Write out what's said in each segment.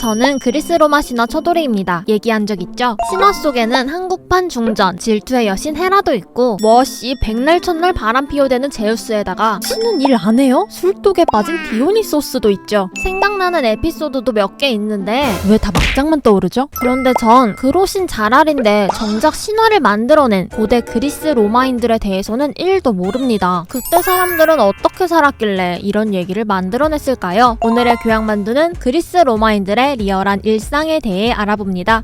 저는 그리스 로마 신화 초도리입니다. 얘기한 적 있죠? 신화 속에는 한국판 중전, 질투의 여신 헤라도 있고 뭐씨 백날 첫날 바람 피워대는 제우스에다가 신은 일 안 해요? 술독에 빠진 디오니소스도 있죠. 생각나는 에피소드도 몇 개 있는데 왜 다 막장만 떠오르죠? 그런데 전 그로신 자랄인데 정작 신화를 만들어낸 고대 그리스 로마인들에 대해서는 1도 모릅니다. 그때 사람들은 어떻게 살았길래 이런 얘기를 만들어냈을까요? 오늘의 교양만두는 그리스 로마인들의 리얼한 일상에 대해 알아봅니다.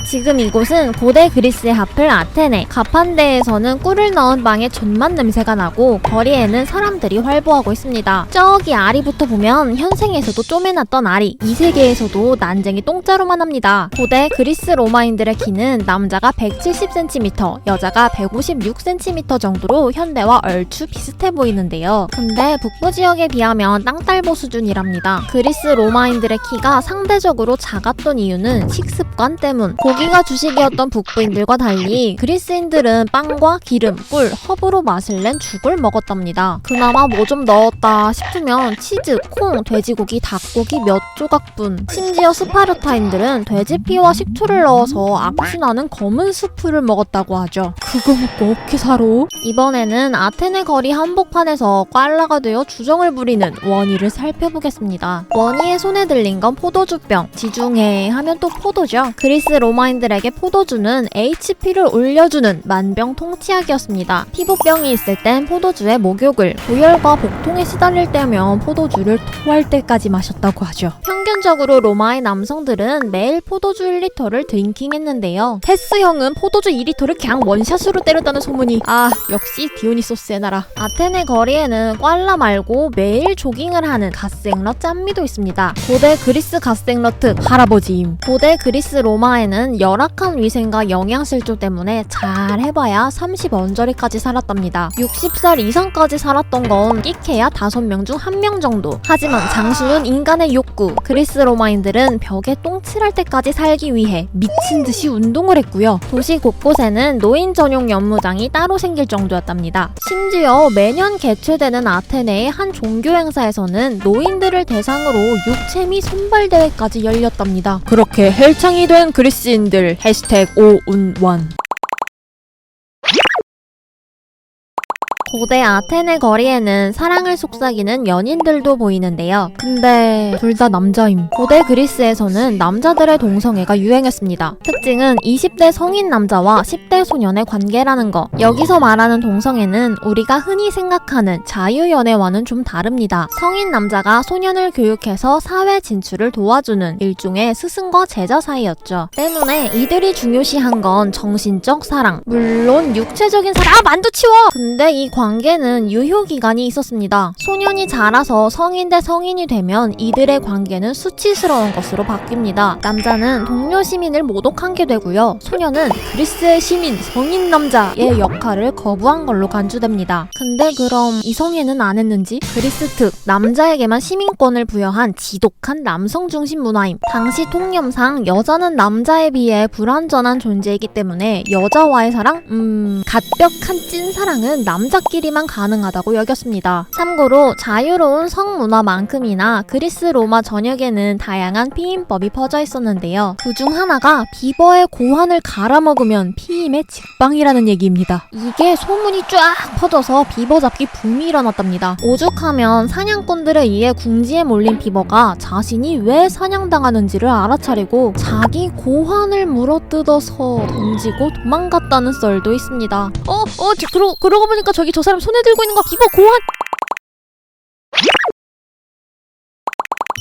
지금 이곳은 고대 그리스의 하플 아테네. 가판대에서는 꿀을 넣은 빵에 존맛 냄새가 나고 거리에는 사람들이 활보하고 있습니다. 저기 아리부터 보면 현생에서도 쪼매났던 아리, 이 세계에서도 난쟁이 똥자루만 합니다. 고대 그리스 로마인들의 키는 남자가 170cm, 여자가 156cm 정도로 현대와 얼추 비슷해 보이는데요. 근데 북부 지역에 비하면 땅딸보 수준이랍니다. 그리스 로마인들의 키가 상대적으로 작았던 이유는 식습관 때문. 고기가 주식이었던 북부인들과 달리 그리스인들은 빵과 기름, 꿀, 허브로 맛을 낸 죽을 먹었답니다. 그나마 뭐 좀 넣었다 싶으면 치즈, 콩, 돼지고기, 닭고기 몇 조각뿐. 심지어 스파르타인들은 돼지피와 식초를 넣어서 악취나는 검은 수프를 먹었다고 하죠. 그거 먹고 어떻게 살아? 이번에는 아테네 거리 한복판에서 꽐라가 되어 주정을 부리는 원희를 살펴보겠습니다. 원희의 손에 들린 건 포도주병. 지중해 하면 또 포도죠. 그리스 로마인들에게 포도주는 HP를 올려주는 만병통치약이었습니다. 피부병이 있을 땐 포도주에 목욕을, 고열과 복통에 시달릴 때면 포도주를 토할 때까지 마셨다고 하죠. 평균적으로 로마의 남성들은 매일 포도주 1리터를 드링킹했는데요. 테스형은 포도주 2리터를 그냥 원샷으로 때렸다는 소문이. 역시 디오니소스의 나라. 아테네 거리에는 꽐라 말고 매일 조깅을 하는 갓생러 짠미도 있습니다. 고대 그리스 갓생러 특 할아버지임. 고대 그리스 로마에는 열악한 위생과 영양실조 때문에 잘 해봐야 30언저리까지 살았답니다. 60살 이상까지 살았던 건 끼케야 5명 중 1명 정도. 하지만 장수는 인간의 욕구. 그리스 로마인들은 벽에 똥칠할 때까지 살기 위해 미친 듯이 운동을 했고요. 도시 곳곳에는 노인 전용 연무장이 따로 생길 정도였답니다. 심지어 매년 개최되는 아테네의 한 종교 행사에서는 노인들을 대상으로 육체미 손발대회까지 열렸답니다. 그렇게 헬창이 된 그리스인들 #오운원. 고대 아테네 거리에는 사랑을 속삭이는 연인들도 보이는데요. 근데 둘 다 남자임. 고대 그리스에서는 남자들의 동성애가 유행했습니다. 특징은 20대 성인 남자와 10대 소년의 관계라는 거. 여기서 말하는 동성애는 우리가 흔히 생각하는 자유연애와는 좀 다릅니다. 성인 남자가 소년을 교육해서 사회 진출을 도와주는 일종의 스승과 제자 사이였죠. 때문에 이들이 중요시한 건 정신적 사랑, 물론 육체적인 사랑. 만두 치워! 근데 이 관계는 유효기간이 있었습니다. 소년이 자라서 성인 대 성인이 되면 이들의 관계는 수치스러운 것으로 바뀝니다. 남자는 동료 시민을 모독한 게 되고요. 소년은 그리스의 시민, 성인 남자의 역할을 거부한 걸로 간주됩니다. 근데 그럼 이성애는 안 했는지? 그리스 특, 남자에게만 시민권을 부여한 지독한 남성 중심 문화임. 당시 통념상 여자는 남자에 비해 불완전한 존재이기 때문에 여자와의 사랑? 갓벽한 찐사랑은 남자끼리만 가능하다고 여겼습니다. 참고로 자유로운 성문화만큼이나 그리스 로마 전역에는 다양한 피임법이 퍼져 있었는데요. 그중 하나가 비버의 고환을 갈아먹으면 피임의 직방이라는 얘기입니다. 이게 소문이 쫙 퍼져서 비버 잡기 붐이 일어났답니다. 오죽하면 사냥꾼들에 의해 궁지에 몰린 비버가 자신이 왜 사냥당하는지를 알아차리고 자기 고환을 물어뜯어서 던지고 도망갔다는 썰도 있습니다. 그러고 보니까 저기 저 사람 손에 들고 있는 거 비버 고환!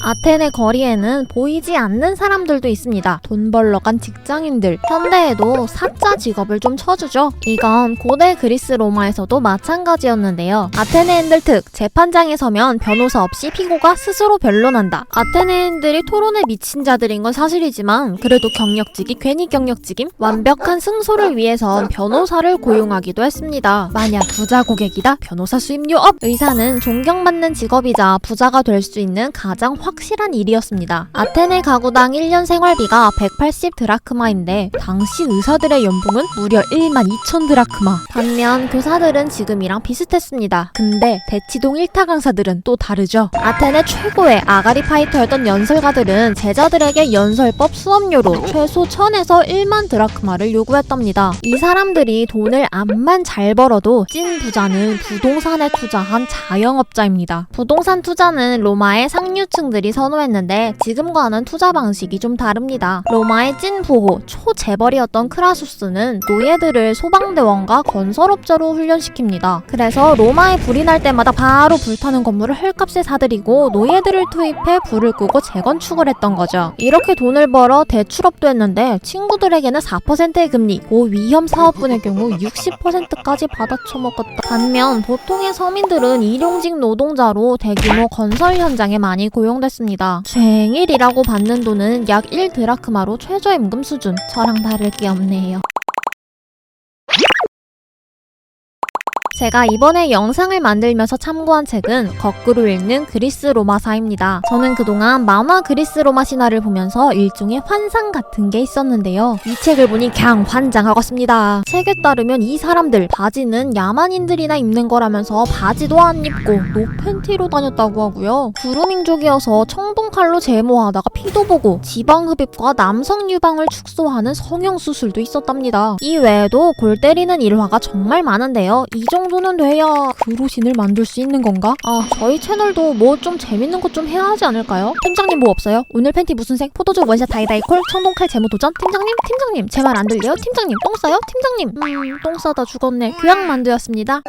아테네 거리에는 보이지 않는 사람들도 있습니다. 돈 벌러 간 직장인들. 현대에도 사자 직업을 좀 쳐주죠. 이건 고대 그리스 로마에서도 마찬가지였는데요. 아테네인들 특, 재판장에 서면 변호사 없이 피고가 스스로 변론한다. 아테네인들이 토론에 미친 자들인 건 사실이지만 그래도 경력직이 괜히 경력직임? 완벽한 승소를 위해선 변호사를 고용하기도 했습니다. 만약 부자 고객이다? 변호사 수임료 업! 의사는 존경받는 직업이자 부자가 될 수 있는 가장 확실한 일이었습니다. 아테네 가구당 1년 생활비가 180 드라크마인데 당시 의사들의 연봉은 무려 1만 2천 드라크마. 반면 교사들은 지금이랑 비슷했습니다. 근데 대치동 1타 강사들은 또 다르죠. 아테네 최고의 아가리 파이터였던 연설가들은 제자들에게 연설법 수업료로 최소 1000에서 1만 드라크마를 요구했답니다. 이 사람들이 돈을 암만 잘 벌어도 찐 부자는 부동산에 투자한 자영업자입니다. 부동산 투자는 로마의 상류층들이 선호했는데 지금과는 투자 방식이 좀 다릅니다. 로마의 찐 부호, 초재벌이었던 크라수스는 노예들을 소방대원과 건설업자로 훈련시킵니다. 그래서 로마에 불이 날 때마다 바로 불타는 건물을 헐값에 사들이고 노예들을 투입해 불을 끄고 재건축을 했던 거죠. 이렇게 돈을 벌어 대출업도 했는데 친구들에게는 4%의 금리, 고위험 사업분의 경우 60%까지 받아쳐먹었다. 반면 보통의 서민들은 일용직 노동자로 대규모 건설 현장에 많이 고용됐습니다. 쟁일이라고 받는 돈은 약 1드라크마로 최저임금 수준. 저랑 다를 게 없네요. 제가 이번에 영상을 만들면서 참고한 책은 거꾸로 읽는 그리스 로마사입니다. 저는 그동안 만화 그리스 로마 신화를 보면서 일종의 환상 같은 게 있었는데요. 이 책을 보니 그냥 환장하겠습니다. 책에 따르면 이 사람들 바지는 야만인들이나 입는 거라면서 바지도 안 입고 노팬티로 다녔다고 하고요. 구루민족이어서 청동칼로 제모하다가 피도 보고 지방흡입과 남성 유방을 축소하는 성형수술도 있었답니다. 이 외에도 골 때리는 일화가 정말 많은데요. 이 정도는 돼야 그로신을 만들 수 있는 건가? 저희 채널도 뭐 좀 재밌는 것 좀 해야 하지 않을까요? 팀장님 뭐 없어요? 오늘 팬티 무슨 색? 포도주 원샷 다이다이콜? 청동칼 제모 도전? 팀장님 제 말 안 들려요? 팀장님 똥 싸요? 팀장님 똥 싸다 죽었네. 교양만두였습니다.